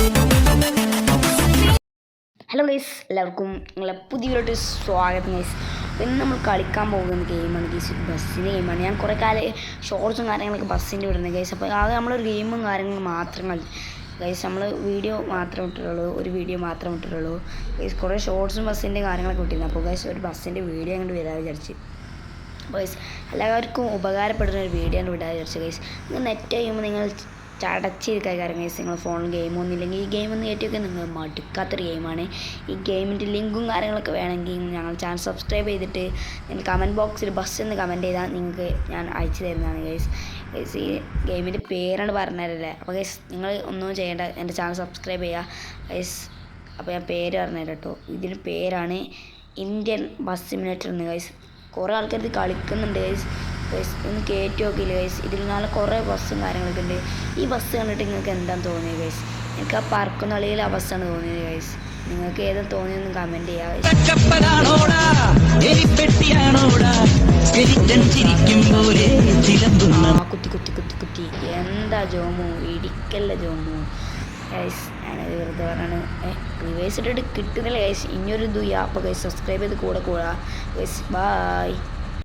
Hello guys, എല്ലാവർക്കും നിങ്ങളെ പുതിയൊരു സ്വാഗതം ഗൈസ്. അപ്പോൾ ഇന്ന് നമ്മൾ കളിക്കാൻ പോകുന്ന ഗെയിമാണ് ഗൈസ്, ബസ്സിൻ്റെ ഗെയിമാണ്. ഞാൻ കുറേ കാലം ഷോർട്സും കാര്യങ്ങളൊക്കെ ബസ്സിൻ്റെ വിടുന്നത് ഗൈസ്. അപ്പോൾ ആകെ നമ്മളൊരു ഗെയിമും കാര്യങ്ങളും മാത്രം ഗൈസ്, നമ്മൾ വീഡിയോ മാത്രം ഇട്ടിട്ടുള്ളൂ, ഒരു വീഡിയോ മാത്രം ഇട്ടിട്ടുള്ളൂ ഗൈസ്. കുറേ ഷോർട്സും ബസ്സിൻ്റെ കാര്യങ്ങളൊക്കെ ഇട്ടിരുന്നു. അപ്പോൾ ഗൈസ് ഒരു ബസ്സിൻ്റെ വീഡിയോ അങ്ങോട്ട് വരാൻ വിചാരിച്ച്. അപ്പോൾ ഗൈസ് എല്ലാവർക്കും ഉപകാരപ്പെടുന്ന ഒരു വീഡിയോ ആണ് വിടാൻ വിചാരിച്ചു ഗൈസ്. നിങ്ങൾ നെറ്റ് ചെയ്യുമ്പോൾ നിങ്ങൾ ചടച്ചിരിക്കുക കാര്യം ഗൈസ്. നിങ്ങൾ ഫോണിൽ ഗെയിമൊന്നും ഇല്ലെങ്കിൽ ഈ ഗെയിമൊന്നും ഏറ്റവും നിങ്ങൾ മടുക്കാത്തൊരു ഗെയിമാണ്. ഈ ഗെയിമിൻ്റെ ലിങ്കും കാര്യങ്ങളൊക്കെ വേണമെങ്കിൽ ഞങ്ങൾ ചാനൽ സബ്സ്ക്രൈബ് ചെയ്തിട്ട് നിങ്ങൾ കമൻറ്റ് ബോക്സിൽ ബസ് എന്ന് കമൻറ്റ് ചെയ്താൽ നിങ്ങൾക്ക് ഞാൻ അയച്ചു തരുന്നതാണ് ഗൈസ്. ഗൈസ് ഈ ഗെയിമിൻ്റെ പേരാണ് പറഞ്ഞുതരല്ലേ. അപ്പോൾ ഗൈസ് നിങ്ങൾ ഒന്നും ചെയ്യേണ്ട, എൻ്റെ ചാനൽ സബ്സ്ക്രൈബ് ചെയ്യുക ഗൈസ്. അപ്പോൾ ഞാൻ പേര് പറഞ്ഞുതരാം കേട്ടോ. ഇതിൻ്റെ പേരാണ് ഇന്ത്യൻ ബസ് സിമുലേറ്റർ എന്ന് ഗൈസ്. കുറേ ആൾക്കാർ ഇത് കളിക്കുന്നുണ്ട് ഗൈസ്. ഒന്ന് കയറ്റി നോക്കിയില്ല ഗൈസ്. ഇതിൽ നല്ല കുറേ ബസ്സും കാര്യങ്ങളൊക്കെ ഉണ്ട്. ഈ ബസ് കണ്ടിട്ട് നിങ്ങൾക്ക് എന്താണ് തോന്നിയത് ഗൈസ്? എനിക്ക് ആ പറക്കുന്ന കളിയിൽ ആ ബസ്സാണ് തോന്നിയത് ഗൈസ്. നിങ്ങൾക്ക് ഏതും തോന്നിയൊന്നും കമൻറ്റ് ചെയ്യുക. കുത്തി കുത്തി കുത്തി കുത്തി എന്താ ജോമു, ഇടിക്കല്ല ജോമു ഗൈസ്. ഞാനത് വെറുതെ പറഞ്ഞാണ്. റിവേഴ്സ് ഇട്ടിട്ട് കിട്ടുന്നില്ല ഗൈസ്. ഇനിയൊരു ഇതും. അപ്പോൾ ഗൈസ് സബ്സ്ക്രൈബ് ചെയ്ത് കൂടെ കൂടാ ഗൈസ്. ബായ്.